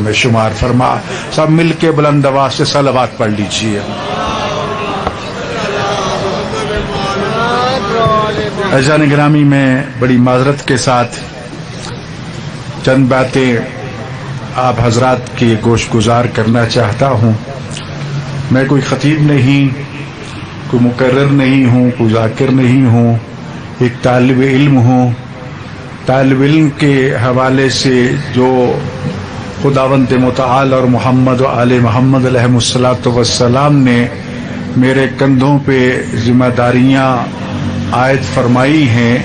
میں شمار فرما. سب مل کے بلند آواز سے صلوات پڑھ لیجیے. عزیزان گرامی، میں بڑی معذرت کے ساتھ چند باتیں آپ حضرات کی گوش گزار کرنا چاہتا ہوں. میں کوئی خطیب نہیں، کوئی مقرر نہیں ہوں، کوئی ذاکر نہیں ہوں، ایک طالب علم ہوں. طالب علم کے حوالے سے جو خداوند متعال اور محمد و آل محمد علیہ الصلوۃ والسلام نے میرے کندھوں پہ ذمہ داریاں عائد فرمائی ہیں،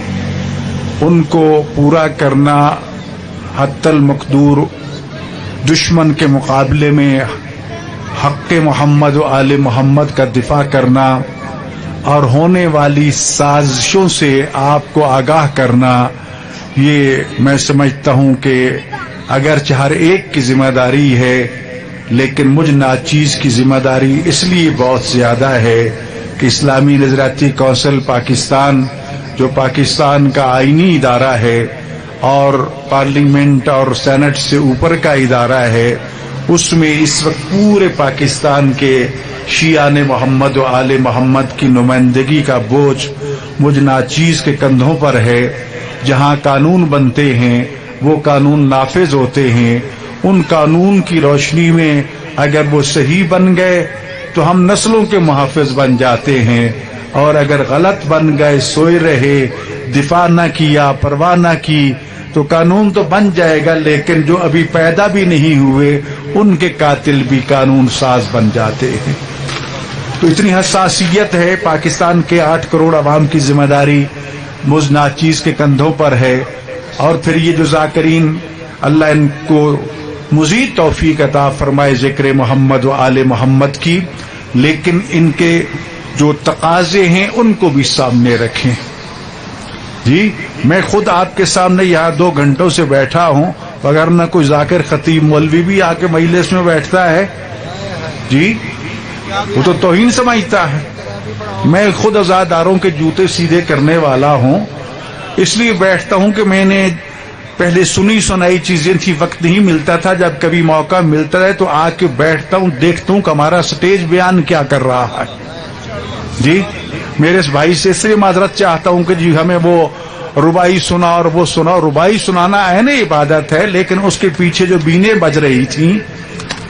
ان کو پورا کرنا حتی المقدور دشمن کے مقابلے میں حق محمد و آل محمد کا دفاع کرنا اور ہونے والی سازشوں سے آپ کو آگاہ کرنا، یہ میں سمجھتا ہوں کہ اگرچہ ہر ایک کی ذمہ داری ہے، لیکن مجھ ناچیز کی ذمہ داری اس لیے بہت زیادہ ہے کہ اسلامی نظریاتی کونسل پاکستان، جو پاکستان کا آئینی ادارہ ہے اور پارلیمنٹ اور سینٹ سے اوپر کا ادارہ ہے، اس میں اس وقت پورے پاکستان کے شیعان محمد و آل محمد کی نمائندگی کا بوجھ مجھ ناچیز کے کندھوں پر ہے. جہاں قانون بنتے ہیں وہ قانون نافذ ہوتے ہیں. ان قانون کی روشنی میں اگر وہ صحیح بن گئے تو ہم نسلوں کے محافظ بن جاتے ہیں، اور اگر غلط بن گئے، سوئے رہے، دفاع نہ کیا، پرواہ نہ کی، تو قانون تو بن جائے گا لیکن جو ابھی پیدا بھی نہیں ہوئے ان کے قاتل بھی قانون ساز بن جاتے ہیں. تو اتنی حساسیت ہے. پاکستان کے 8 کروڑ عوام کی ذمہ داری مجھ ناچیز کے کندھوں پر ہے. اور پھر یہ جو ذاکرین، اللہ ان کو مزید توفیق عطا فرمائے ذکر محمد و آل محمد کی، لیکن ان کے جو تقاضے ہیں ان کو بھی سامنے رکھیں. جی میں خود آپ کے سامنے یہاں 2 گھنٹوں سے بیٹھا ہوں، اگر نہ کوئی ذاکر خطیب مولوی بھی آ کے مجلس میں بیٹھتا ہے جی وہ تو توہین سمجھتا ہے. میں خود عزاداروں کے جوتے سیدھے کرنے والا ہوں، اس لیے بیٹھتا ہوں کہ میں نے پہلے سنی سنائی چیزیں تھی، وقت نہیں ملتا تھا. جب کبھی موقع ملتا ہے تو آ کے بیٹھتا ہوں، دیکھتا ہوں کہ ہمارا سٹیج بیان کیا کر رہا ہے. جی میرے اس بھائی سے اس لیے معذرت چاہتا ہوں کہ جی ہمیں وہ ربائی سنا اور وہ سنا. ربائی سنانا عین عبادت ہے، لیکن اس کے پیچھے جو بینے بج رہی تھیں،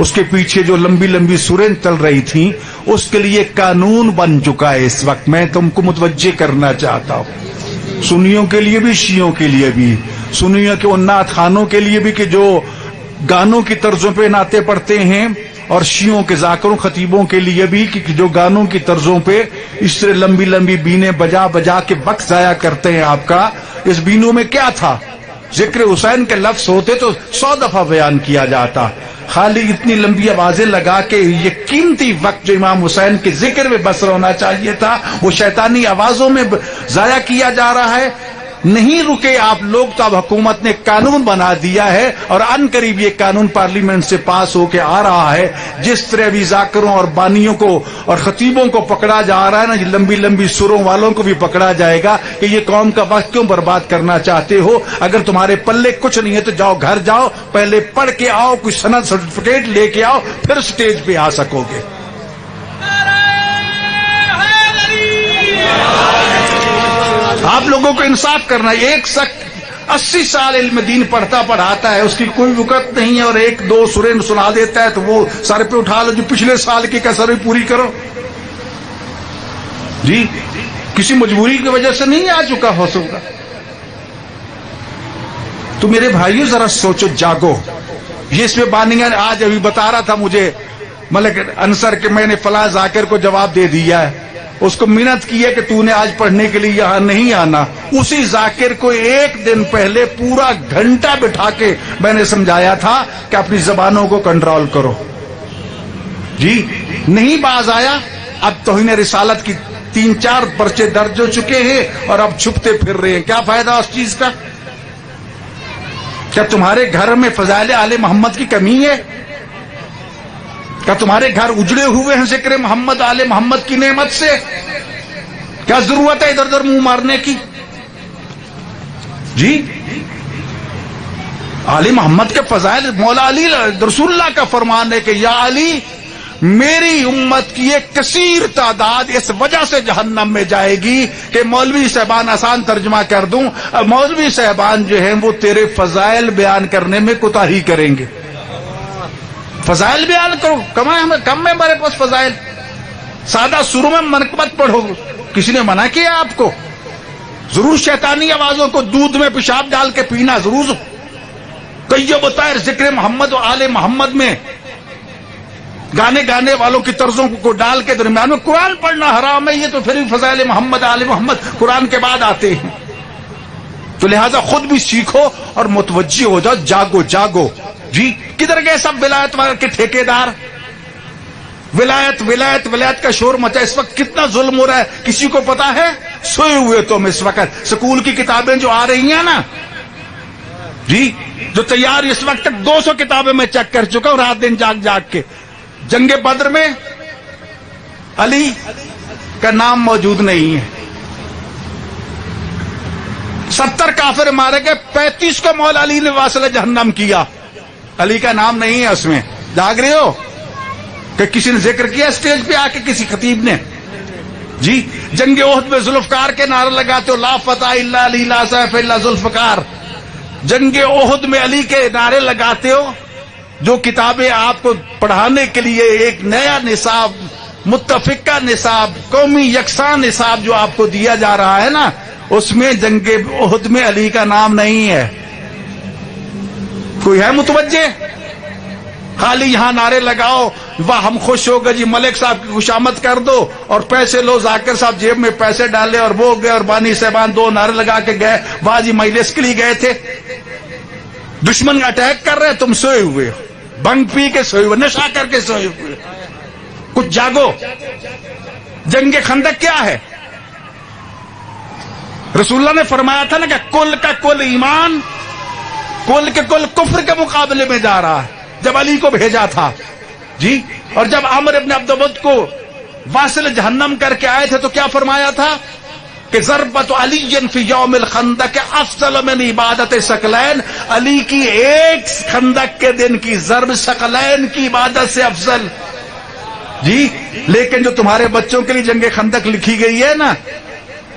اس کے پیچھے جو لمبی لمبی سوریں چل رہی تھیں، اس کے لیے قانون بن چکا ہے اس وقت. میں تم کو متوجہ کرنا چاہتا ہوں، سنیوں کے لیے بھی، شیعوں کے لیے بھی، سنیوں کے ان نعت خانوں کے لیے بھی کہ جو گانوں کی طرزوں پہ نعتیں پڑھتے ہیں، اور شیعوں کے ذاکروں خطیبوں کے لیے بھی کہ جو گانوں کی طرزوں پہ اس طرح لمبی لمبی بینے بجا بجا کے وقت ضائع کرتے ہیں آپ کا. اس بینوں میں کیا تھا؟ ذکر حسین کے لفظ ہوتے تو 100 دفعہ بیان کیا جاتا. خالی اتنی لمبی آوازیں لگا کے یہ قیمتی وقت جو امام حسین کے ذکر میں بسر ہونا چاہیے تھا وہ شیطانی آوازوں میں ضائع کیا جا رہا ہے. نہیں رکے آپ لوگ تو اب حکومت نے قانون بنا دیا ہے، اور ان قریب یہ قانون پارلیمنٹ سے پاس ہو کے آ رہا ہے. جس طرح بھی ذاکروں اور بانیوں کو اور خطیبوں کو پکڑا جا رہا ہے نا، یہ لمبی لمبی سروں والوں کو بھی پکڑا جائے گا کہ یہ قوم کا وقت کیوں برباد کرنا چاہتے ہو. اگر تمہارے پلے کچھ نہیں ہے تو جاؤ گھر جاؤ، پہلے پڑھ کے آؤ، کوئی سند سرٹیفکیٹ لے کے آؤ، پھر سٹیج پہ آ سکو گے. آپ لوگوں کو انصاف کرنا. ایک شخص 80 سال علم دین پڑھتا پڑھاتا ہے، اس کی کوئی وقت نہیں ہے، اور 1-2 سوریں سنا دیتا ہے تو وہ سر پہ اٹھا لو جو پچھلے سال کی کسریں پوری کرو. جی کسی مجبوری کی وجہ سے نہیں آ چکا ہو سکتا. تو میرے بھائیوں ذرا سوچو، جاگو. یہ اس میں بانیاں آج ابھی بتا رہا تھا مجھے ملک انصر کہ میں نے فلاں ذاکر کو جواب دے دیا ہے، اس کو منت کی ہے کہ تو نے آج پڑھنے کے لیے یہاں نہیں آنا. اسی ذاکر کو 1 دن پہلے پورا گھنٹہ بٹھا کے میں نے سمجھایا تھا کہ اپنی زبانوں کو کنٹرول کرو. جی نہیں باز آیا. اب توہین رسالت کی 3-4 پرچے درج ہو چکے ہیں اور اب چھپتے پھر رہے ہیں. کیا فائدہ اس چیز کا؟ کیا تمہارے گھر میں فضائل آل محمد کی کمی ہے؟ کیا تمہارے گھر اجڑے ہوئے ہیں ذکر محمد آل محمد کی نعمت سے؟ کیا ضرورت ہے ادھر ادھر منہ مارنے کی؟ جی علی محمد کے فضائل، مولا علی رسول اللہ کا فرمان ہے کہ یا علی میری امت کی ایک کثیر تعداد اس وجہ سے جہنم میں جائے گی کہ مولوی صاحبان، آسان ترجمہ کر دوں، مولوی صاحبان جو ہیں وہ تیرے فضائل بیان کرنے میں کوتاہی کریں گے. فضائل بیان کرو، کم ہے ہمارے پاس فضائل. سادہ سروں میں منقبت پڑھو، کسی نے منع کیا آپ کو؟ ضرور شیطانی آوازوں کو دودھ میں پیشاب ڈال کے پینا ضرور. کئیو بتائے ذکر محمد و آل محمد میں گانے والوں کی طرزوں کو ڈال کے درمیان میں قرآن پڑھنا حرام ہے. یہ تو پھر بھی فضائل محمد آل محمد قرآن کے بعد آتے ہیں. تو لہذا خود بھی سیکھو اور متوجہ ہو جاؤ. جاگو جاگو. جی کدھر گئے سب ولایت والے کے ٹھیکیدار؟ ولایت ولایت ولایت کا شور مچا. اس وقت کتنا ظلم ہو رہا ہے کسی کو پتا ہے؟ سوئے ہوئے تم اس وقت. سکول کی کتابیں جو آ رہی ہیں نا جی، جو تیار، اس وقت تک 200 کتابیں میں چیک کر چکا ہوں رات دن جاگ جاگ کے. جنگ بدر میں علی کا نام موجود نہیں ہے. 70 کافر مارے گئے، 35 کو مولا علی نے واصل جہنم کیا. علی کا نام نہیں ہے اس میں. جاگ رہے ہو کہ کسی نے ذکر کیا اسٹیج پہ آ کے کسی خطیب نے؟ جی جنگ احد میں ذوالفقار کے نعرے لگاتے ہو، لا فتح الا علی لا سیف الا ذوالفقار. جنگ احد میں علی کے نعرے لگاتے ہو. جو کتابیں آپ کو پڑھانے کے لیے ایک نیا نصاب، متفقہ نصاب، قومی یکساں نصاب جو آپ کو دیا جا رہا ہے نا، اس میں جنگ احد میں علی کا نام نہیں ہے. کوئی ہے متوجہ؟ خالی یہاں نعرے لگاؤ، واہ ہم خوش ہو گئے جی، ملک صاحب کی خوشامد کر دو، اور پیسے لو، ذاکر صاحب جیب میں پیسے ڈالے اور وہ گئے، اور بانی صاحبان 2 نعرے لگا کے گئے، واہ جی مجلس کے لیے گئے تھے. دشمن اٹیک کر رہے، تم سوئے ہوئے، بنگ پی کے سوئے ہوئے، نشہ کر کے سوئے ہوئے. کچھ جاگو. جنگ خندق کیا ہے؟ رسول اللہ نے فرمایا تھا نا کہ کل کا کل ایمان کل کے کل کفر کے مقابلے میں جا رہا ہے. جب علی کو بھیجا تھا جی، اور جب عمر ابن عبد الود کو واصل جہنم کر کے آئے تھے تو کیا فرمایا تھا کہ ضربت علی فی یوم الخندق افضل من عبادت ثقلین. علی کی ایک خندق کے دن کی ضرب ثقلین کی عبادت سے افضل. جی لیکن جو تمہارے بچوں کے لیے جنگ خندق لکھی گئی ہے نا،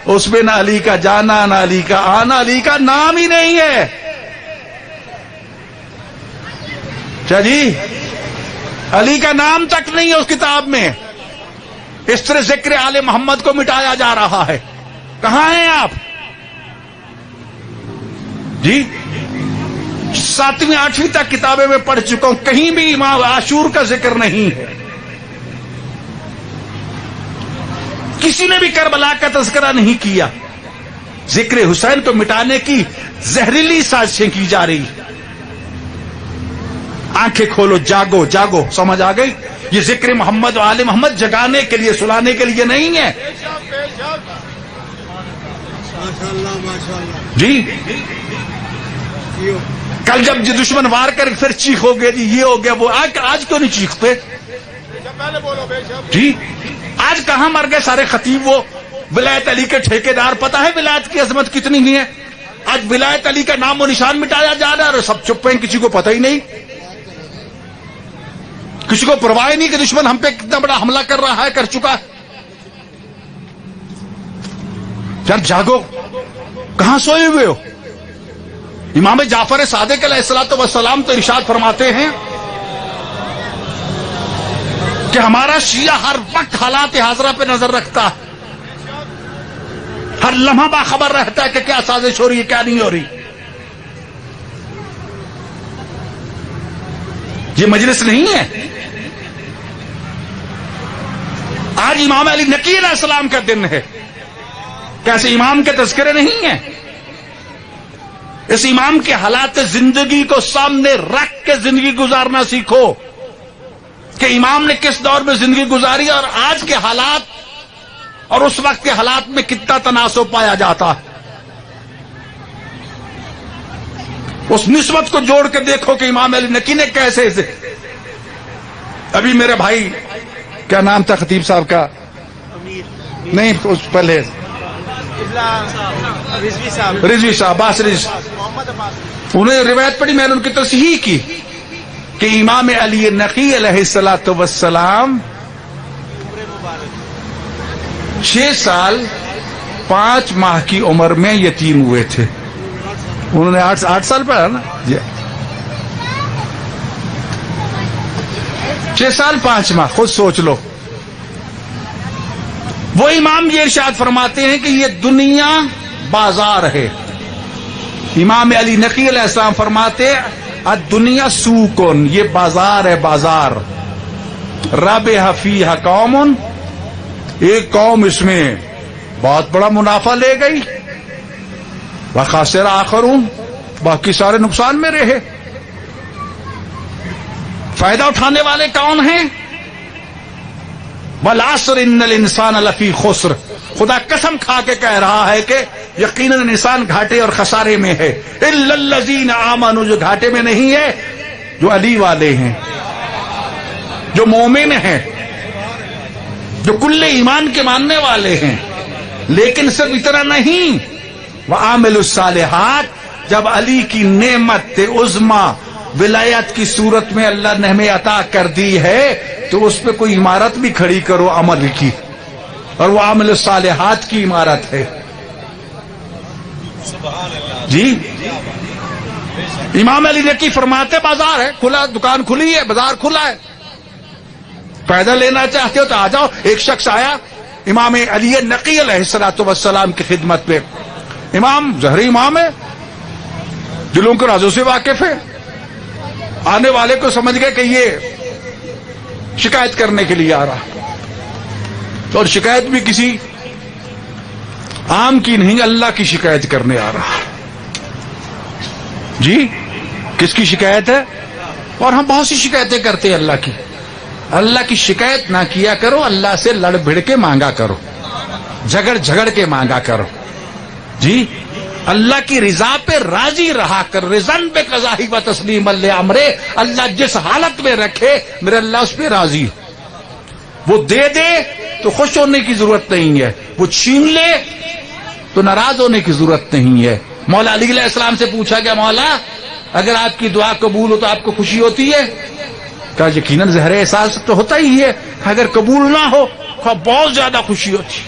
اس میں نہ علی کا جانا، نہ علی کا آنا، علی کا نام ہی نہیں ہے. کیا جی؟ علی کا نام تک نہیں ہے اس کتاب میں. اس طرح ذکر آل محمد کو مٹایا جا رہا ہے. کہاں ہیں آپ؟ جی 7ویں 8ویں تک کتابیں میں پڑھ چکا ہوں، کہیں بھی امام عاشور کا ذکر نہیں ہے. کسی نے بھی کربلا کا تذکرہ نہیں کیا. ذکر حسین کو مٹانے کی زہریلی سازشیں کی جا رہی. آنکھیں کھولو، جاگو جاگو. سمجھ آ گئی؟ یہ ذکر محمد و آل محمد جگانے کے لیے، سلانے کے لیے نہیں ہے. جی کل جب دشمن وار کر پھر چیخ ہو گیا جی یہ ہو گیا وہ، آج کیوں نہیں چیختے؟ جی آج کہاں مر گئے سارے خطیب؟ وہ ولایت علی کے ٹھیکیدار. پتہ ہے ولایت کی عظمت کتنی ہی ہے؟ آج ولایت علی کا نام و نشان مٹایا جا رہا ہے اور سب چپ ہیں، کسی کو پتہ ہی نہیں، کسی کو پرواہ نہیں کہ دشمن ہم پہ کتنا بڑا حملہ کر رہا ہے، کر چکا ہے. یار جاگو. کہاں سوئے ہوئے ہو؟ امام جعفر صادق علیہ الصلوۃ والسلام تو ارشاد فرماتے ہیں کہ ہمارا شیعہ ہر وقت حالات حاضرہ پہ نظر رکھتا ہے، ہر لمحہ باخبر رہتا ہے کہ کیا سازش ہو رہی ہے، کیا نہیں ہو رہی. یہ مجلس نہیں ہے. آج امام علی نقی علیہ السلام کا دن ہے. کیسے امام کے تذکرے نہیں ہیں؟ اس امام کے حالات زندگی کو سامنے رکھ کے زندگی گزارنا سیکھو کہ امام نے کس دور میں زندگی گزاری اور آج کے حالات اور اس وقت کے حالات میں کتنا تناسب پایا جاتا ہے. اس نسبت کو جوڑ کے دیکھو کہ امام علی نقی نے کیسے سے. ابھی میرے بھائی کیا نام تھا خطیب صاحب کا؟ نہیں اس پہلے رضوی صاحب، عباس رضوی، انہوں نے روایت پڑھی، میں نے ان کی تصحیح کی کہ امام علی نقی علیہ الصلوۃ والسلام 6 سال 5 ماہ کی عمر میں یتیم ہوئے تھے. انہوں نے 8 سال پڑھا نا جی، 6 سال 5 ماہ، خود سوچ لو. وہ امام یہ ارشاد فرماتے ہیں کہ یہ دنیا بازار ہے. امام علی نقی علیہ السلام فرماتے الدنیا سوقن، یہ بازار ہے، بازار. ربح فیہا قوم، ایک قوم اس میں بہت بڑا منافع لے گئی، وخاسر آخرون، باقی سارے نقصان میں رہے. فائدہ اٹھانے والے کون ہیں؟ والعصر ان الانسان لفی خسر، خدا قسم کھا کے کہہ رہا ہے کہ یقیناً انسان گھاٹے اور خسارے میں ہے. الا الذین آمنوا، جو گھاٹے میں نہیں ہے، جو علی والے ہیں، جو مومن ہیں، جو کل ایمان کے ماننے والے ہیں. لیکن صرف اتنا نہیں، وعاملوا الصالحات، جب علی کی نعمت عظما ولایت کی صورت میں اللہ نے ہمیں عطا کر دی ہے تو اس پہ کوئی عمارت بھی کھڑی کرو عمل کی، اور وہ عامل الصالحات کی عمارت ہے. جی امام علی نقی فرماتے بازار ہے، کھلا، دکان کھلی ہے، بازار کھلا ہے، فائدہ لینا چاہتے ہو تو آ جاؤ. ایک شخص آیا امام علی نقی علیہ الصلوۃ والسلام کی خدمت پہ. امام ظہری امام ہے، دلوں کے رازوں سے واقف ہے. آنے والے کو سمجھ گئے کہ یہ شکایت کرنے کے لیے آ رہا، اور شکایت بھی کسی عام کی نہیں، اللہ کی شکایت کرنے آ رہا. جی کس کی شکایت ہے؟ اور ہم بہت سی شکایتیں کرتے ہیں اللہ کی. اللہ کی شکایت نہ کیا کرو، اللہ سے لڑ بھڑ کے مانگا کرو، جھگڑ کے مانگا کرو. جی اللہ کی رضا پہ راضی رہا کر، رضن پہ قضائی و تسلیم امرے، اللہ جس حالت میں رکھے میرے اللہ اس پہ راضی. وہ دے دے تو خوش ہونے کی ضرورت نہیں ہے، وہ چھین لے تو ناراض ہونے کی ضرورت نہیں ہے. مولا علی علیہ السلام سے پوچھا گیا، مولا اگر آپ کی دعا قبول ہو تو آپ کو خوشی ہوتی ہے؟ کہا یقیناً ظاہر احساس تو ہوتا ہی ہے، اگر قبول نہ ہو کہا بہت زیادہ خوشی ہوتی.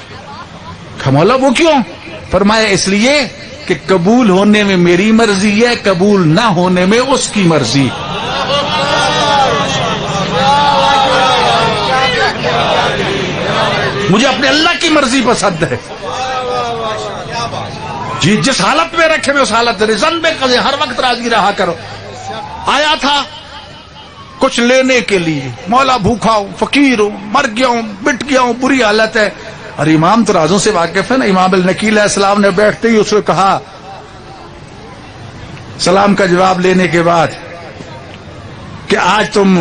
کہا مولا وہ کیوں؟ فرمایا اس لیے کہ قبول ہونے میں میری مرضی ہے، قبول نہ ہونے میں اس کی مرضی. مجھے اپنے اللہ کی مرضی پسند ہے. جی جس حالت میں رکھے میں اس حالت رضن بے قضا، ہر وقت راضی رہا کرو. آیا تھا کچھ لینے کے لیے، مولا بھوکھا ہوں، فقیر ہوں، مر گیا ہوں، مٹ گیا ہوں، بری حالت ہے. اور امام تو رازوں سے واقف ہے نا. امام النقی علیہ السلام نے بیٹھتے ہی اس کو کہا، سلام کا جواب لینے کے بعد، کہ آج تم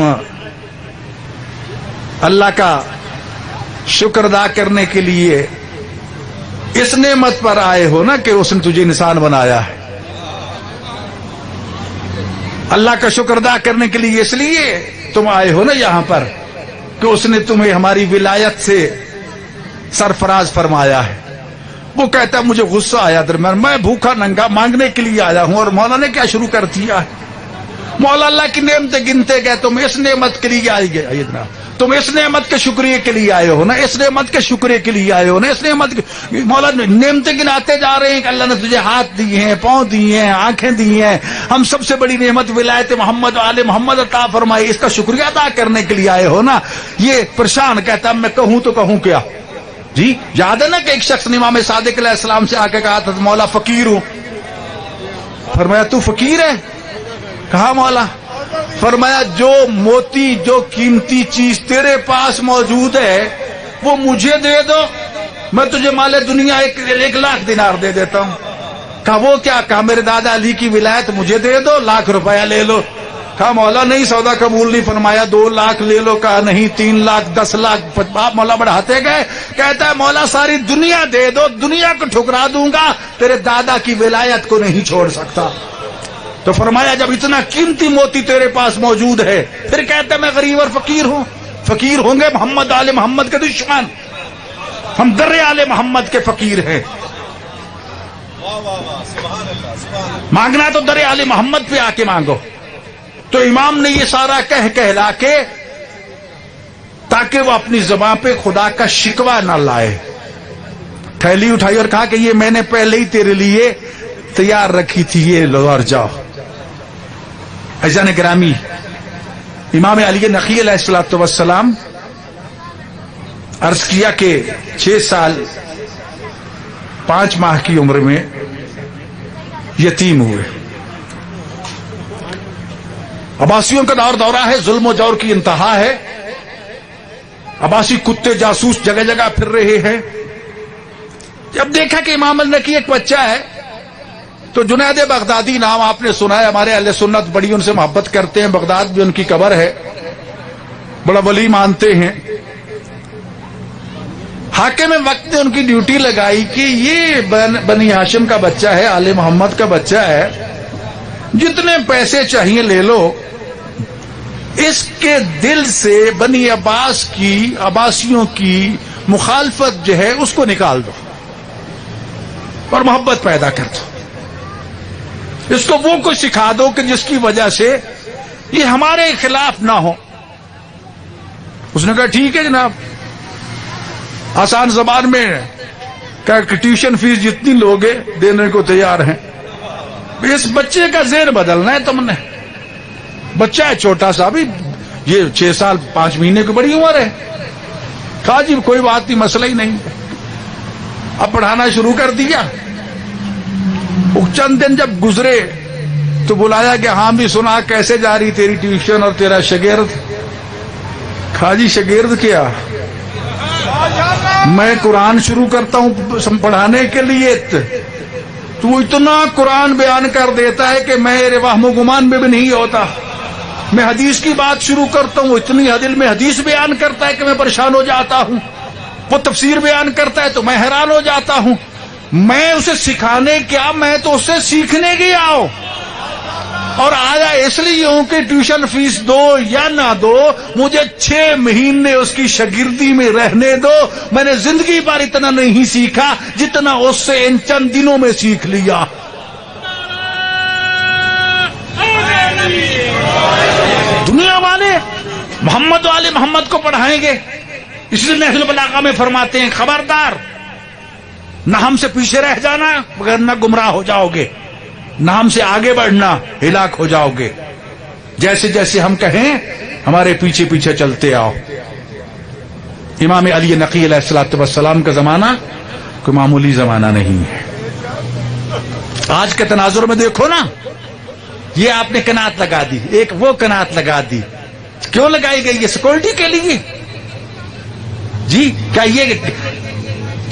اللہ کا شکر ادا کرنے کے لیے اس نعمت پر آئے ہو نا کہ اس نے تجھے انسان بنایا ہے. اللہ کا شکر ادا کرنے کے لیے اس لیے تم آئے ہو نا یہاں پر کہ اس نے تمہیں ہماری ولایت سے سرفراز فرمایا ہے. وہ کہتا ہے مجھے غصہ آیا درمیان، میں بھوکا ننگا مانگنے کے لیے آیا ہوں، اور مولا نے کیا شروع کر دیا ہے؟ مولا اللہ کی نعمتیں گنتے گئے، تم اس نعمت کے لیے آئی گئے، تم اس نعمت کے شکریہ کے لیے آئے ہو نا، اس نعمت کے شکریہ کے لیے آئے ہو نا، اس نعمت کے مولا نعمتیں گناتے جا رہے ہیں کہ اللہ نے تجھے ہاتھ دیے ہیں، پاؤں دیے ہیں، آنکھیں دی ہیں. ہم سب سے بڑی نعمت ولایت محمد و آل محمد عطا فرمائی، اس کا شکریہ ادا کرنے کے لیے آئے ہو نا. یہ پریشان کہتا میں کہوں تو کہوں کیا. جی یاد ہے نا کہ ایک شخص نے امام صادق علیہ السلام سے آ کے کہا تھا مولا فقیر ہوں. فرمایا تو فقیر ہے؟ کہا مولا. فرمایا جو موتی، جو قیمتی چیز تیرے پاس موجود ہے وہ مجھے دے دو، میں تجھے مال دنیا 1 لاکھ دینار دے دیتا ہوں. کہا وہ کیا؟ کہا میرے دادا علی کی ولایت مجھے دے دو، 1,00,000 روپیہ لے لو. کہا مولا نہیں، سودا قبول نہیں. فرمایا 2 لاکھ لے لو. کہا نہیں، 3 لاکھ، 10 لاکھ. باپ مولا بڑھاتے گئے. کہتا ہے مولا ساری دنیا دے دو، دنیا کو ٹھکرا دوں گا، تیرے دادا کی ولایت کو نہیں چھوڑ سکتا. تو فرمایا جب اتنا قیمتی موتی تیرے پاس موجود ہے، پھر کہتا ہے میں غریب اور فقیر ہوں. فقیر ہوں گے محمد آل محمد کے دشمن، ہم در آل محمد کے فقیر ہیں. مانگنا تو در آل محمد پہ آ کے مانگو. تو امام نے یہ سارا کہلا کے تاکہ وہ اپنی زبان پہ خدا کا شکوہ نہ لائے، تھیلی اٹھائی اور کہا کہ یہ میں نے پہلے ہی تیرے لیے تیار رکھی تھی، یہ لو اور جاؤ. عزیزان گرامی، امام علی نقی علیہ الصلوۃ والسلام عرض کیا کہ 6 سال 5 ماہ کی عمر میں یتیم ہوئے. عباسیوں کا دورہ ہے، ظلم و جور کی انتہا ہے. عباسی کتے جاسوس جگہ جگہ پھر رہے ہیں. جب دیکھا کہ امام النقی ایک بچہ ہے تو جنید بغدادی نام آپ نے سنا ہے، ہمارے اہل سنت بڑی ان سے محبت کرتے ہیں، بغداد بھی ان کی قبر ہے، بڑا ولی مانتے ہیں. حاکم وقت نے ان کی ڈیوٹی لگائی کہ یہ بنی ہاشم کا بچہ ہے، آل محمد کا بچہ ہے، جتنے پیسے چاہیے لے لو، اس کے دل سے بنی عباس کی، عباسیوں کی مخالفت جو ہے اس کو نکال دو اور محبت پیدا کر دو. اس کو وہ کچھ سکھا دو کہ جس کی وجہ سے یہ ہمارے خلاف نہ ہو. اس نے کہا ٹھیک ہے جناب، آسان زبان میں کہا کہ ٹیوشن فیس جتنی لوگے دینے کو تیار ہیں. اس بچے کا ذہن بدلنا ہے تم نے. بچہ ہے چھوٹا سا، بھی یہ 6 سال 5 مہینے کی بڑی عمر ہے. کہا جی کوئی بات نہیں، مسئلہ ہی نہیں. اب پڑھانا شروع کر دیا. چند دن جب گزرے تو بلایا کہ ہاں بھی سنا کیسے جا رہی تیری ٹیوشن اور تیرا شاگرد. کہا جی شاگرد کیا، میں قرآن شروع کرتا ہوں پڑھانے کے لیے، تو اتنا قرآن بیان کر دیتا ہے کہ میرے وہم و گمان میں بھی نہیں ہوتا. میں حدیث کی بات شروع کرتا ہوں، اتنی دل میں حدیث بیان کرتا ہے کہ میں پریشان ہو جاتا ہوں. وہ تفسیر بیان کرتا ہے تو میں حیران ہو جاتا ہوں. میں اسے سکھانے کیا، میں تو اسے سیکھنے گیا ہوں. اور آیا اس لیے ہوں کہ ٹیوشن فیس دو یا نہ دو، مجھے 6 مہینے اس کی شاگردی میں رہنے دو. میں نے زندگی بھر اتنا نہیں سیکھا جتنا اس سے ان چند دنوں میں سیکھ لیا. دنیا والے محمد والے محمد کو پڑھائیں گے، اس لیے نہج البلاغہ میں فرماتے ہیں خبردار، نہ ہم سے پیچھے رہ جانا مگر نہ گمراہ ہو جاؤ گے، نہ ہم سے آگے بڑھنا ہلاک ہو جاؤ گے. جیسے جیسے ہم کہیں ہمارے پیچھے پیچھے چلتے آؤ. امام علی نقی علیہ الصلوۃ والسلام کا زمانہ کوئی معمولی زمانہ نہیں ہے. آج کے تناظر میں دیکھو نا، یہ آپ نے کنات لگا دی، ایک وہ کنات لگا دی. کیوں لگائی گئی؟ یہ سیکورٹی کے لیے. جی کیا یہ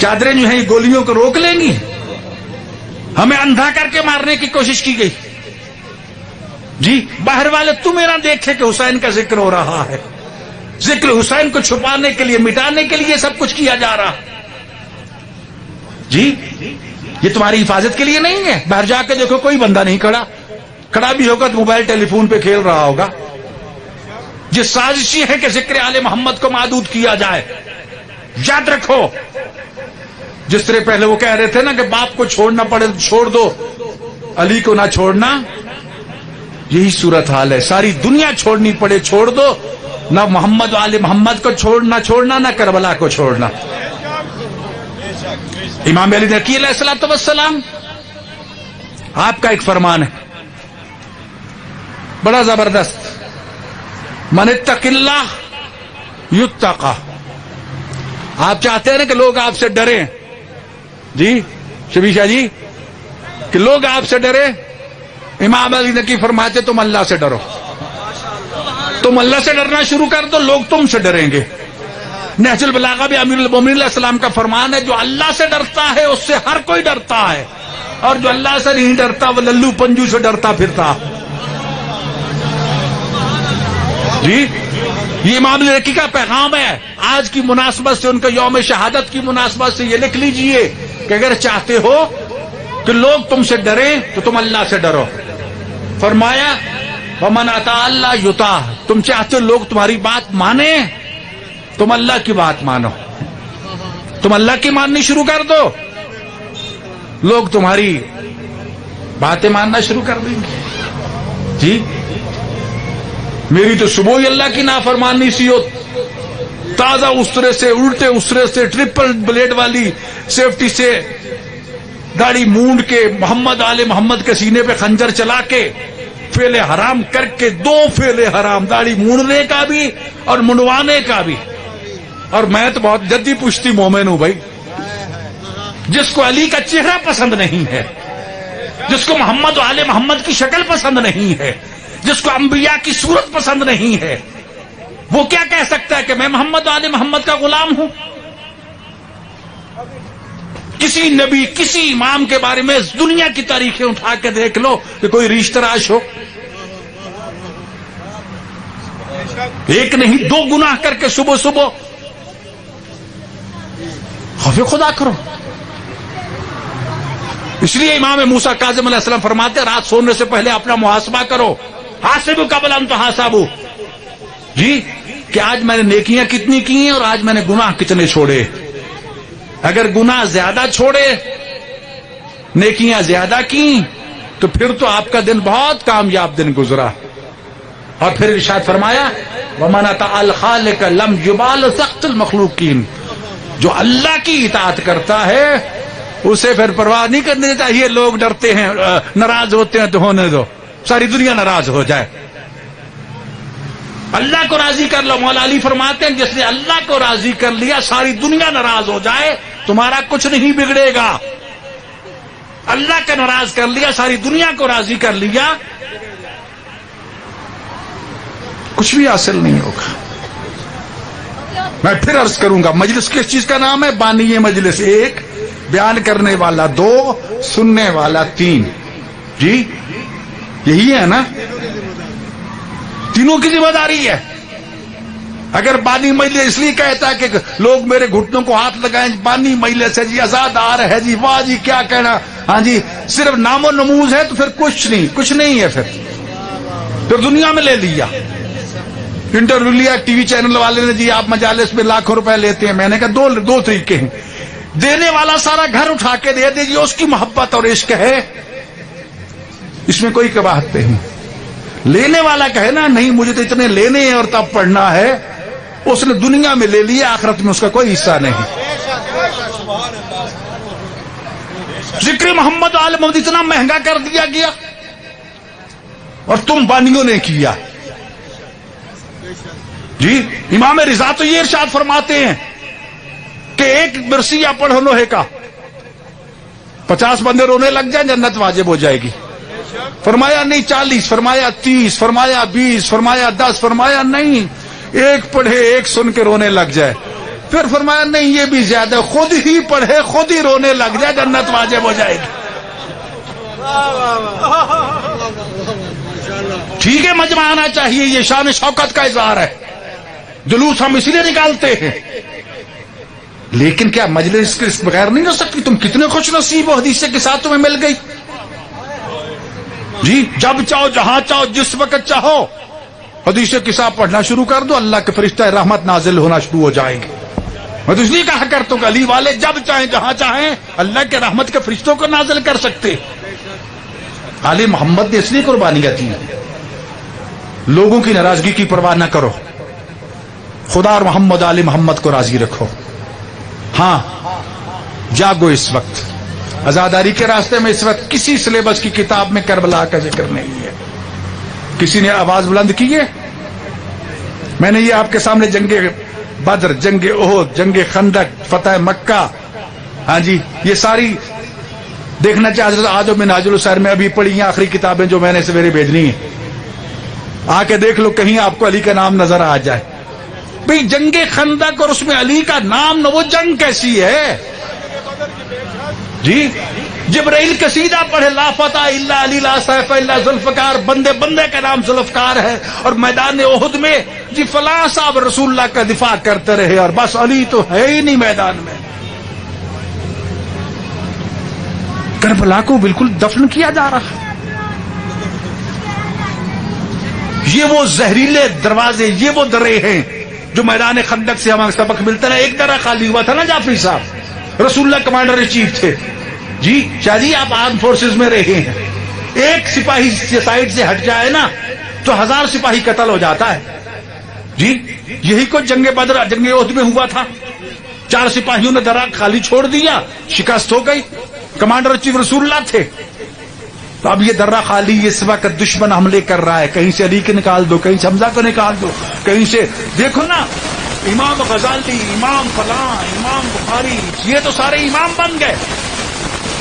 چادریں جو ہیں یہ گولیوں کو روک لیں گی؟ ہمیں اندھا کر کے مارنے کی کوشش کی گئی. جی باہر والے تم نہ دیکھے کہ حسین کا ذکر ہو رہا ہے، ذکر حسین کو چھپانے کے لیے، مٹانے کے لیے سب کچھ کیا جا رہا. جی یہ تمہاری حفاظت کے لیے نہیں ہے. باہر جا کے دیکھو کوئی بندہ نہیں کھڑا بھی ہوگا تو موبائل ٹیلی فون پہ کھیل رہا ہوگا. یہ سازشی ہے کہ ذکر آل محمد کو محدود کیا جائے. یاد رکھو، جس طرح پہلے وہ کہہ رہے تھے نا کہ باپ کو چھوڑنا پڑے چھوڑ دو، علی کو نہ چھوڑنا، یہی صورتحال ہے. ساری دنیا چھوڑنی پڑے چھوڑ دو، نہ محمد والے محمد کو چھوڑنا نہ کربلا کو چھوڑنا. امام علی نقی علیہ الصلوۃ والسلام آپ کا ایک فرمان ہے بڑا زبردست، من اتق اللہ یتقی. آپ چاہتے ہیں نا کہ لوگ آپ سے ڈریں، جی شبی شاہ جی، کہ لوگ آپ سے ڈرے. امام علی نقی فرماتے تم اللہ سے ڈرو. تم اللہ سے ڈرنا شروع کر دو، لوگ تم سے ڈریں گے. نہج البلاغہ بھی امیر المومنین علیہ السلام کا فرمان ہے، جو اللہ سے ڈرتا ہے اس سے ہر کوئی ڈرتا ہے، اور جو اللہ سے نہیں ڈرتا وہ للو پنجو سے ڈرتا پھرتا. جی یہ امام علی نقی کا پیغام ہے. آج کی مناسبت سے، ان کے یوم شہادت کی مناسبت سے یہ لکھ لیجئے کہ اگر چاہتے ہو کہ لوگ تم سے ڈریں تو تم اللہ سے ڈرو. فرمایا ومن اطاع اللہ یطاع. تم چاہتے ہو لوگ تمہاری بات مانیں، تم اللہ کی بات مانو. تم اللہ کی ماننی شروع کر دو، لوگ تمہاری باتیں ماننا شروع کر دیں گے. جی میری تو صبح ہی اللہ کی نافرمانی سی ہو, تازہ اسرے سے, الٹے اسرے سے, ٹرپل بلیڈ والی سیفٹی سے داڑھی مونڈ کے, محمد آل محمد کے سینے پہ خنجر چلا کے, فعل حرام کر کے, 2 فعل حرام, داڑھی مونڈنے کا بھی اور منڈوانے کا بھی. اور میں تو بہت جدی پشتی مومن ہوں بھائی, جس کو علی کا چہرہ پسند نہیں ہے, جس کو محمد آل محمد کی شکل پسند نہیں ہے, جس کو انبیاء کی صورت پسند نہیں ہے, وہ کیا کہہ سکتا ہے کہ میں محمد آل محمد کا غلام ہوں؟ کسی نبی, کسی امام کے بارے میں دنیا کی تاریخیں اٹھا کے دیکھ لو کہ کوئی ریش تراش ہو. ایک نہیں 2 گناہ کر کے صبح صبح خوف خدا کرو. اس لیے امام موسیٰ کاظم علیہ السلام فرماتے ہیں رات سونے سے پہلے اپنا محاسبہ کرو, حاسبوا قبل ان تحاسبوا. جی کہ آج میں نے نیکیاں کتنی کی ہیں اور آج میں نے گناہ کتنے چھوڑے. اگر گناہ زیادہ چھوڑے, نیکیاں زیادہ کی, تو پھر تو آپ کا دن بہت کامیاب دن گزرا. اور پھر ارشاد فرمایا وَمَنْ أَطَاعَ الْخَالِقَ لَمْ يُبَالِ سَخْطِ الْمَخْلُوقِينَ. جو اللہ کی اطاعت کرتا ہے اسے پھر پرواہ نہیں کرنے دیتا. یہ لوگ ڈرتے ہیں, ناراض ہوتے ہیں تو ہونے دو, ساری دنیا ناراض ہو جائے. اللہ کو راضی کر لو. مولا علی فرماتے ہیں جس نے اللہ کو راضی کر لیا ساری دنیا ناراض ہو جائے, تمہارا کچھ نہیں بگڑے گا. اللہ کا ناراض کر لیا, ساری دنیا کو راضی کر لیا, کچھ بھی حاصل نہیں ہوگا. میں پھر عرض کروں گا, مجلس کس چیز کا نام ہے؟ بانی مجلس 1, بیان کرنے والا 2, سننے والا 3. جی یہی ہے نا, تینوں کی ذمہ داری ہے. اگر بانی مجلس اس لیے کہتا ہے کہ لوگ میرے گھٹنوں کو ہاتھ لگائیں, بانی مجلس ہے جی, ازادار ہے جی, واہ جی کیا کہنا, ہاں جی صرف نام و نموز ہے, تو پھر کچھ نہیں ہے. پھر دنیا میں لے لیا, انٹرویو لیا ٹی وی چینل والے نے, جی آپ مجالس میں لاکھوں روپے لیتے ہیں. میں نے کہا دو طریقے ہیں. دینے والا سارا گھر اٹھا کے دے دے, جی اس کی محبت اور عشق ہے, اس میں کوئی کباہت نہیں. لینے والا کہے نا نہیں مجھے تو اتنے لینے ہیں اور تب پڑھنا ہے, اس نے دنیا میں لے لیا, آخرت میں اس کا کوئی حصہ نہیں. ذکر محمد آل محمد اتنا مہنگا کر دیا گیا اور تم بانیوں نے کیا. جی امام رضا تو یہ ارشاد فرماتے ہیں کہ ایک برسیہ پڑھو لوہے کا, 50 بندے رونے لگ جائیں جنت واجب ہو جائے گی. فرمایا نہیں 40, فرمایا 30, فرمایا 20, فرمایا 10, فرمایا نہیں ایک پڑھے ایک سن کے رونے لگ جائے. پھر فرمایا نہیں یہ بھی زیادہ, خود ہی پڑھے خود ہی رونے لگ جائے جنت واجب ہو جائے گی. ٹھیک ہے مجمع آنا چاہیے, یہ شان شوکت کا اظہار ہے, جلوس ہم اسی لیے نکالتے ہیں, لیکن کیا مجلس کے بغیر نہیں ہو سکتی؟ تم کتنے خوش نصیب ہو, حدیث کے ساتھ تمہیں مل گئی. جی جب چاہو جہاں چاہو جس وقت چاہو حدیث کے ساتھ پڑھنا شروع کر دو, اللہ کے فرشتہ رحمت نازل ہونا شروع ہو جائیں گے. میں تو اس لیے کہا کرتا ہوں کہ علی والے جب چاہیں جہاں چاہیں اللہ کے رحمت کے فرشتوں کو نازل کر سکتے. آل محمد نے اس لیے قربانیاں دی, لوگوں کی ناراضگی کی پرواہ نہ کرو, خدا اور محمد آل محمد کو راضی رکھو. ہاں جاگو, اس وقت آزاداری کے راستے میں اس وقت کسی سلیبس کی کتاب میں کربلا کا ذکر نہیں ہے. کسی نے آواز بلند کی ہے؟ میں نے یہ آپ کے سامنے جنگ بدر, جنگ احد, جنگ خندق, فتح مکہ, ہاں جی یہ ساری دیکھنا چاہتے تو آج منہاج السیر میں ابھی پڑھی ہیں آخری کتابیں جو میں نے سویرے بھیجنی ہیں, آ کے دیکھ لو کہیں آپ کو علی کا نام نظر آ جائے. بھئی جنگ خندق اور اس میں علی کا نام نہ, وہ جنگ کیسی ہے؟ جی جبرائیل قصیدہ پڑھے لا فتح الا علی لا سیف الا ذوالفقار, بندے بندے کا نام ذوالفقار ہے, اور میدان احد میں جی فلاں صاحب رسول اللہ کا دفاع کرتے رہے اور بس علی تو ہے ہی نہیں میدان میں. کربلا کو بالکل دفن کیا جا رہا ہے. یہ وہ زہریلے دروازے, یہ وہ درے ہیں جو میدان خندق سے ہمیں سبق ملتا ہے. ایک درہ خالی ہوا تھا نا جعفری صاحب, رسول اللہ کمانڈر ان چیف تھے. جی شاہ جی آپ آرم فورسز میں رہے ہیں, ایک سپاہی سائڈ سے ہٹ جائے نا تو 1000 سپاہی قتل ہو جاتا ہے. جی یہی کچھ جنگ بدر جنگ احد میں ہوا تھا. 4 سپاہیوں نے درہ خالی چھوڑ دیا, شکست ہو گئی. کمانڈر چیف رسول اللہ تھے. تو اب یہ درہ خالی اس وقت دشمن حملے کر رہا ہے, کہیں سے علی کو نکال دو, کہیں سے حمزہ کو نکال دو, کہیں سے دیکھو نا امام غزالی, امام فلاں, امام بخاری, یہ تو سارے امام بن گئے.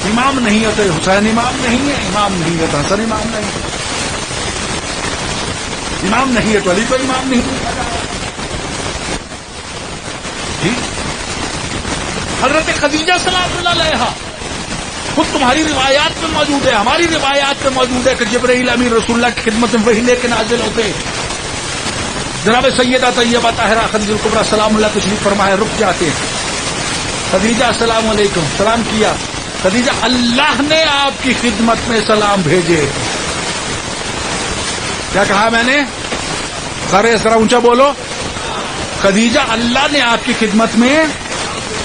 امام نہیں ہے تو حسین امام نہیں ہے, امام نہیں ہے تو حسن امام نہیں ہے, امام نہیں ہے تو علی کو امام نہیں ہے. جی حضرت خدیجہ سلام اللہ علیہا خود تمہاری روایات میں موجود ہے, ہماری روایات میں موجود ہے کہ جبرائیل امیر رسول اللہ کی خدمت میں وہی لے کے نازل ہوتے. جناب سیدہ طیبہ طاہرہ خدیجہ الکبریٰ سلام اللہ تشریف فرمائے رک جاتے. خدیجہ السلام علیکم, سلام کیا. خدیجہ اللہ نے آپ کی خدمت میں سلام بھیجے. کیا کہا میں نے؟ ذرا اونچا بولو. خدیجہ اللہ نے آپ کی خدمت میں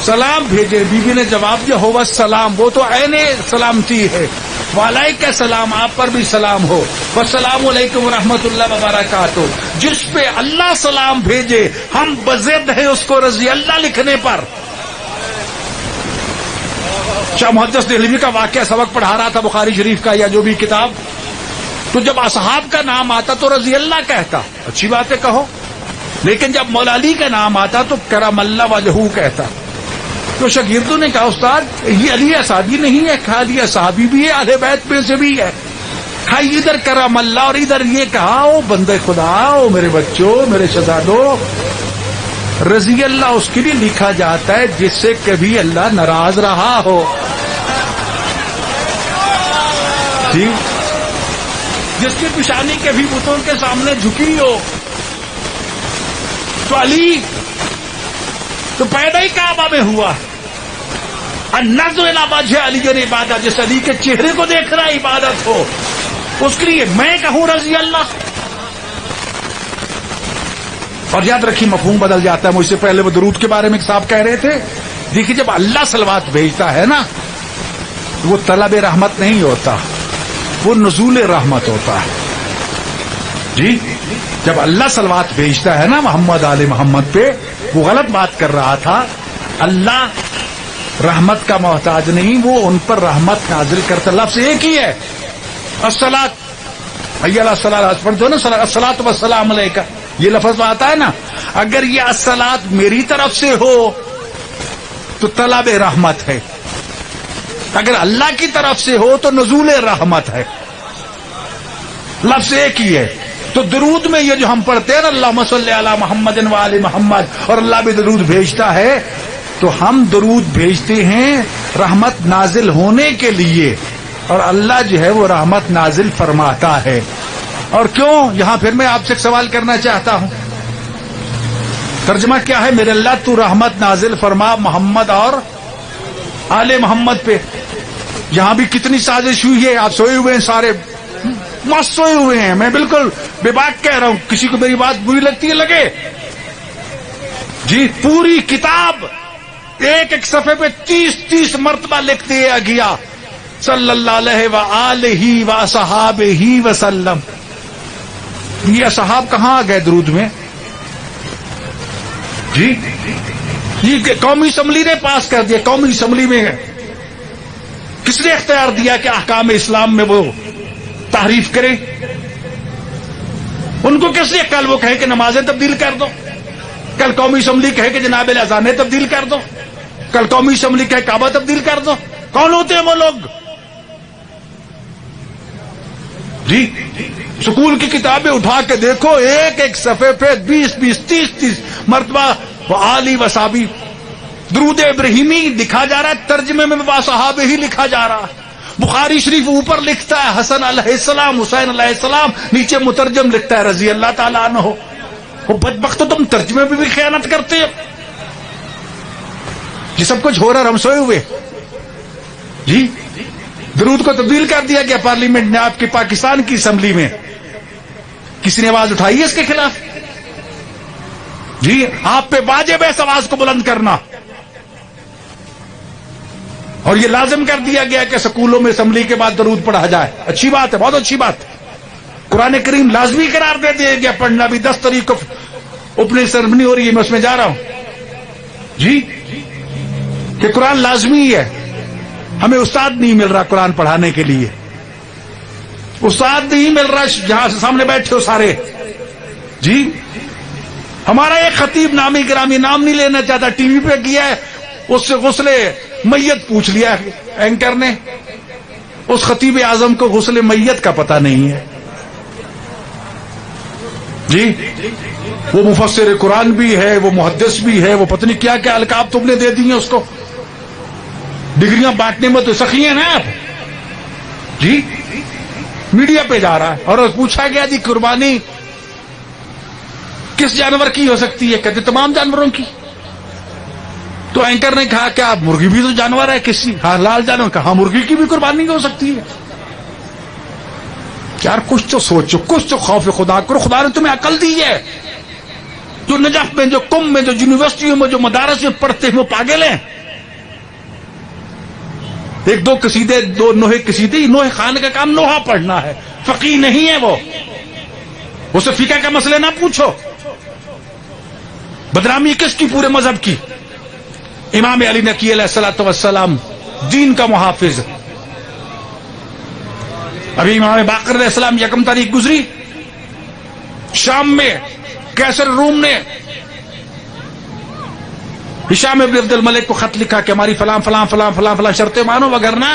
سلام بھیجے. بی بی نے جواب دیا ہو السلام, وہ تو عین سلامتی ہے. وعلیکم السلام, آپ پر بھی سلام ہو. والسلام علیکم ورحمۃ اللہ وبرکاتہ. جس پہ اللہ سلام بھیجے ہم بضد ہیں اس کو رضی اللہ لکھنے پر. شاہ محدث دہلوی کا واقعہ سبق پڑھا رہا تھا بخاری شریف کا یا جو بھی کتاب, تو جب اصحاب کا نام آتا تو رضی اللہ کہتا, اچھی بات ہے کہو. لیکن جب مولا علی کا نام آتا تو کرم اللہ وجہہ کہتا. تو شاگردوں نے کہا استاد یہ علی اصحابی نہیں ہے, خالی اصحابی بھی ہے, اہل بیت میں سے بھی ہے. کھائی ادھر کرم اللہ اور ادھر یہ کہا او بندے خدا, او میرے بچوں, میرے شہزادوں, رضی اللہ اس کے لیے لکھا جاتا ہے جس سے کبھی اللہ ناراض رہا ہو. جی جس کی پیشانی کبھی بتوں کے سامنے جھکی ہو. تو علی تو پیدا ہی کعبہ میں ہوا. النظر الی وجہ علی عبادت, جس علی کے چہرے کو دیکھنا عبادت ہو, اس کے لیے میں کہوں رضی اللہ. اور یاد رکھیے مفہوم بدل جاتا ہے. مجھ سے پہلے وہ درود کے بارے میں صاحب کہہ رہے تھے. دیکھیے جب اللہ صلوات بھیجتا ہے نا وہ طلب رحمت نہیں ہوتا, وہ نزول رحمت ہوتا ہے. جی جب اللہ صلوات بھیجتا ہے نا محمد آل محمد پہ, وہ غلط بات کر رہا تھا. اللہ رحمت کا محتاج نہیں, وہ ان پر رحمت نازل کرتا. لفظ ایک ہی ہے الصلاۃ, حی علی الصلاۃ پڑھتے ہو نا, الصلاۃ والسلام علیکہ, یہ لفظ آتا ہے نا. اگر یہ الصلاۃ میری طرف سے ہو تو طلب رحمت ہے, اگر اللہ کی طرف سے ہو تو نزول رحمت ہے. لفظ ایک ہی ہے. تو درود میں یہ جو ہم پڑھتے ہیں نا اللہم صلی علی محمد و آل محمد, اور اللہ بھی درود بھیجتا ہے, تو ہم درود بھیجتے ہیں رحمت نازل ہونے کے لیے, اور اللہ جو ہے وہ رحمت نازل فرماتا ہے. اور کیوں؟ یہاں پھر میں آپ سے ایک سوال کرنا چاہتا ہوں. ترجمہ کیا ہے؟ میرے اللہ تو رحمت نازل فرما محمد اور آل محمد پہ. یہاں بھی کتنی سازش ہوئی ہے. آپ سوئے ہوئے ہیں سارے, مست سوئے ہوئے ہیں. میں بالکل بے باک کہہ رہا ہوں, کسی کو میری بات بری لگتی ہے لگے. جی پوری کتاب ایک ایک صفحے پہ 30 مرتبہ لکھ دیا گیا صلی اللہ علیہ وآلہ وصحابہ وسلم. یہ اصحاب کہاں آ گئے درود میں؟ جی یہ قومی اسمبلی نے پاس کر دیا. قومی اسمبلی میں کس نے اختیار دیا کہ احکام اسلام میں وہ تحریف کرے؟ ان کو کس نے کل وہ کہے کہ نمازیں تبدیل کر دو, کل قومی اسمبلی کہے کہ جناب الاذانیں تبدیل کر دو, کل قومی اسمبلی کہے کعبہ تبدیل کر دو؟ کون ہوتے ہیں وہ لوگ؟ جی سکول کی کتابیں اٹھا کے دیکھو, ایک ایک صفحے پہ 20 30 مرتبہ وآلہ وصحابہ درود ابراہیمی لکھا جا رہا ہے, ترجمے میں وصحابہ ہی لکھا جا رہا ہے. بخاری شریف اوپر لکھتا ہے حسن علیہ السلام, حسین علیہ السلام, نیچے مترجم لکھتا ہے رضی اللہ تعالیٰ عنہ. وہ بدبخت تم ترجمے میں بھی خیانت کرتے ہو. یہ سب کچھ ہو رہا ہے, ہم سوئے ہوئے. جی درود کو تبدیل کر دیا گیا پارلیمنٹ نے, آپ کی پاکستان کی اسمبلی میں. کسی نے آواز اٹھائی ہے اس کے خلاف؟ جی آپ پہ واجب ہے اس آواز کو بلند کرنا. اور یہ لازم کر دیا گیا کہ سکولوں میں اسمبلی کے بعد درود پڑھا جائے. اچھی بات ہے, بہت اچھی بات. قرآن کریم لازمی قرار دے دیا گیا پڑھنا بھی. 10 تاریخ کو اوپننگ سیرمنی ہو رہی ہے, میں اس میں جا رہا ہوں جی, کہ قرآن لازمی ہے. ہمیں استاد نہیں مل رہا قرآن پڑھانے کے لیے, استاد نہیں مل رہا جہاں سے سامنے بیٹھے ہو سارے جی. ہمارا ایک خطیب نامی گرامی نام نہیں لینا چاہتا, ٹی وی پہ کیا ہے, اس سے غسل میت پوچھ لیا اینکر نے. اس خطیب اعظم کو غسل میت کا پتہ نہیں ہے جی. وہ مفسر قرآن بھی ہے, وہ محدث بھی ہے, وہ پتہ نہیں کیا کیا القاب تم نے دے دی ہیں اس کو. ڈگریاں بانٹنے میں تو سخی ہیں نا آپ جی. میڈیا پہ جا رہا ہے اور پوچھا گیا جی قربانی کس جانور کی ہو سکتی ہے؟ کہتے تمام جانوروں کی. تو اینکر نے کہا کہ آپ مرغی بھی تو جانور ہے کسی حلال جانور. کہا مرغی کی بھی قربانی ہو سکتی ہے. یار کچھ تو سوچو, کچھ تو خوف خدا کرو. خدا نے تمہیں عقل دی ہے. جو نجف میں, جو قم میں, جو یونیورسٹیوں میں, جو مدارس میں پڑھتے ہیں وہ پاگل ہیں. ایک دو قصیدے, 2 نوحے قصیدے. نوح خان کا کام نوحہ پڑھنا ہے, فقیہ نہیں ہے وہ. اسے فقہ کا مسئلے نہ پوچھو. بدنامی کس کی؟ پورے مذہب کی. امام علی نقی علیہ الصلوۃ والسلام دین کا محافظ. ابھی امام باقر علیہ السلام 1 تاریخ گزری, شام میں کیسر روم نے ہشام ابن عبد الملک کو خط لکھا کہ ہماری فلاں فلاں فلاں فلاں فلاں شرطیں مانو, وگرنہ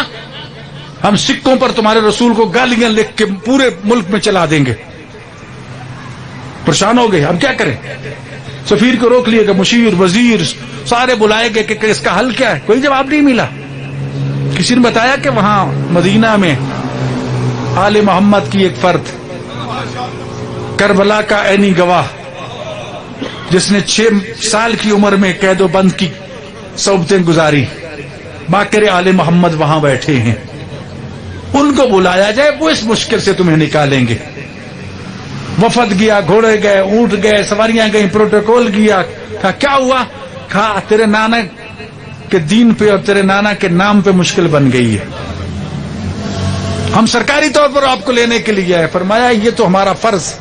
ہم سکوں پر تمہارے رسول کو گالیاں لکھ کے پورے ملک میں چلا دیں گے. پریشان ہو گئے, ہم کیا کریں؟ سفیر کو روک لیے گا, مشیر وزیر سارے بلائے گئے کہ اس کا حل کیا ہے. کوئی جواب نہیں ملا. کسی نے بتایا کہ وہاں مدینہ میں آل محمد کی ایک فرد, کربلا کا عینی گواہ, جس نے 6 سال کی عمر میں قید و بند کی صحبتیں گزاری, باقر آل محمد وہاں بیٹھے ہیں, ان کو بلایا جائے, وہ اس مشکل سے تمہیں نکالیں گے. وفد گیا, گھوڑے گئے, اونٹ گئے, سواریاں گئیں, پروٹوکول گیا. کہا کیا ہوا؟ کہا تیرے نانا کے دین پہ اور تیرے نانا کے نام پہ مشکل بن گئی ہے, ہم سرکاری طور پر آپ کو لینے کے لیے آئے. فرمایا یہ تو ہمارا فرض,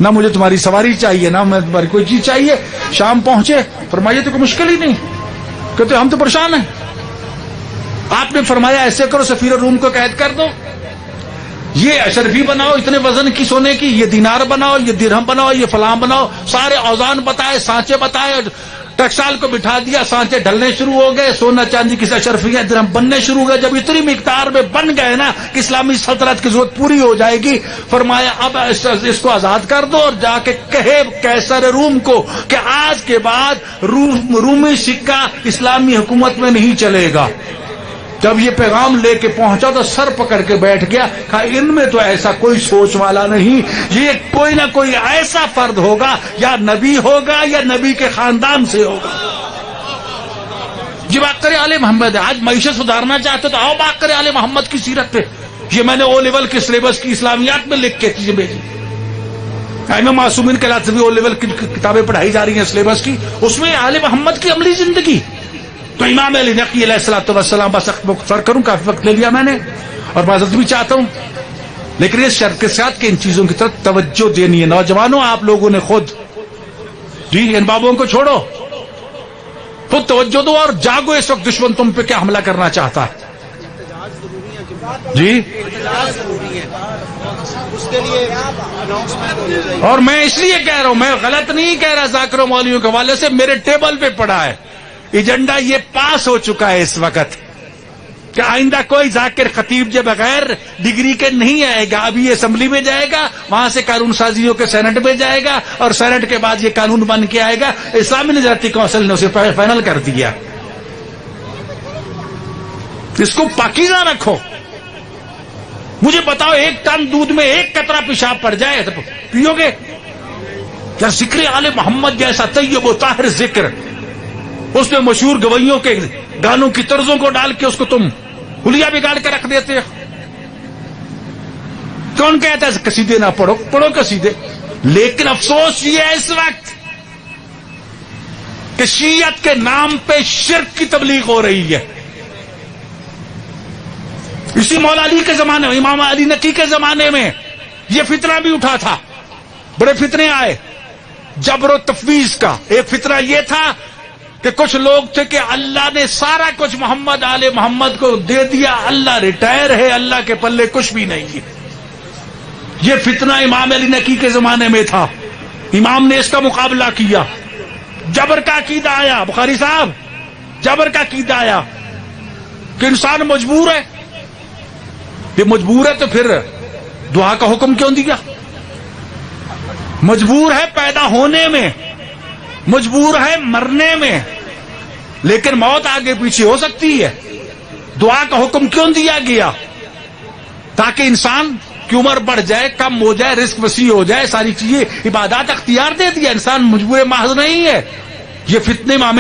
نہ مجھے تمہاری سواری چاہیے نہ مجھے تمہاری کوئی چیز چاہیے. شام پہنچے, فرمایا تو کوئی مشکل ہی نہیں. کہتے ہم تو پریشان ہیں. آپ نے فرمایا ایسے کرو, سفیر روم کو قید کر دو, یہ اشرفی بناؤ اتنے وزن کی سونے کی, یہ دینار بناؤ, یہ درہم بناؤ, یہ فلاں بناؤ. سارے اوزان بتائے, سانچے بتائے, ٹکسال کو بٹھا دیا, سانچے ڈھلنے شروع ہو گئے, سونا چاندی کی اشرفیاں درہم بننے شروع ہو گئے. جب اتنی مقدار میں بن گئے نا کہ اسلامی سلطنت کی ضرورت پوری ہو جائے گی, فرمایا اب اس کو آزاد کر دو اور جا کے کہے قیصر روم کو کہ آج کے بعد رومی سکہ اسلامی حکومت میں نہیں چلے گا. جب یہ پیغام لے کے پہنچا تو سر پکڑ کے بیٹھ گیا. کہا ان میں تو ایسا کوئی سوچ والا نہیں, یہ کوئی نہ کوئی ایسا فرد ہوگا, یا نبی ہوگا یا نبی کے خاندان سے ہوگا. جی باقر آل محمد ہے. آج معیشت سدھارنا چاہتے تو آؤ باقر آل محمد کی سیرت پہ. یہ میں نے او لیول کے سلیبس کی اسلامیات میں لکھ کے چیزیں بھیجی. امام معصومین کے لحاظ سے بھی او لیول کی کتابیں پڑھائی جا رہی ہیں سلیبس کی, اس میں آل محمد کی عملی زندگی. تو امام علی نقی علیہ الصلوۃ والسلام, بس مختصر کروں, کافی وقت لے لیا میں نے اور معذرت بھی چاہتا ہوں, لیکن اس شرط کے ساتھ کہ ان چیزوں کی طرف توجہ دینی ہے. نوجوانوں آپ لوگوں نے خود جی ان بابوں کو چھوڑو, خود توجہ دو اور جاگو. اس وقت دشمن تم پہ کیا حملہ کرنا چاہتا ہے جی, اور میں اس لیے کہہ رہا ہوں, میں غلط نہیں کہہ رہا, ذاکر و مولویوں کے حوالے سے میرے ٹیبل پہ پڑا ہے ایجنڈا. یہ پاس ہو چکا ہے اس وقت کہ آئندہ کوئی ذاکر خطیب جو بغیر ڈگری کے نہیں آئے گا. ابھی یہ اسمبلی میں جائے گا, وہاں سے قانون سازیوں کے سینٹ میں جائے گا, اور سینٹ کے بعد یہ قانون بن کے آئے گا. اسلامی نظارتی کونسل نے اسے فائنل کر دیا. اس کو پاکیزہ رکھو. مجھے بتاؤ, 1 ٹن دودھ میں 1 قطرہ پیشاب پڑ جائے تو پیو گے کیا؟ ذکر آل محمد جیسا طیب و طاہر ذکر, اس میں مشہور گویوں کے گانوں کی طرزوں کو ڈال کے اس کو تم حلیہ بگاڑ کے رکھ دیتے. کون کہتا ہے قصیدے نہ پڑھو؟ پڑھو قصیدے. لیکن افسوس یہ ہے اس وقت کہ شیعت کے نام پہ شرک کی تبلیغ ہو رہی ہے. اسی مولا علی کے زمانے میں، امام علی نقی کے زمانے میں یہ فتنہ بھی اٹھا تھا. بڑے فتنے آئے جبر و تفویض کا. ایک فتنہ یہ تھا کہ کچھ لوگ تھے کہ اللہ نے سارا کچھ محمد آل محمد کو دے دیا، اللہ ریٹائر ہے، اللہ کے پلے کچھ بھی نہیں ہے. یہ فتنہ امام علی نقی کے زمانے میں تھا. امام نے اس کا مقابلہ کیا. جبر کا عقیدہ آیا، بخاری صاحب جبر کا عقیدہ آیا کہ انسان مجبور ہے. یہ مجبور ہے تو پھر دعا کا حکم کیوں دیا؟ مجبور ہے پیدا ہونے میں، مجبور ہے مرنے میں، لیکن موت آگے پیچھے ہو سکتی ہے. دعا کا حکم کیوں دیا گیا؟ تاکہ انسان کی عمر بڑھ جائے، کم ہو جائے، رزق وسیع ہو جائے، ساری چیزیں. عبادات اختیار دے دیا، انسان مجبور محض نہیں ہے. یہ فتنے امام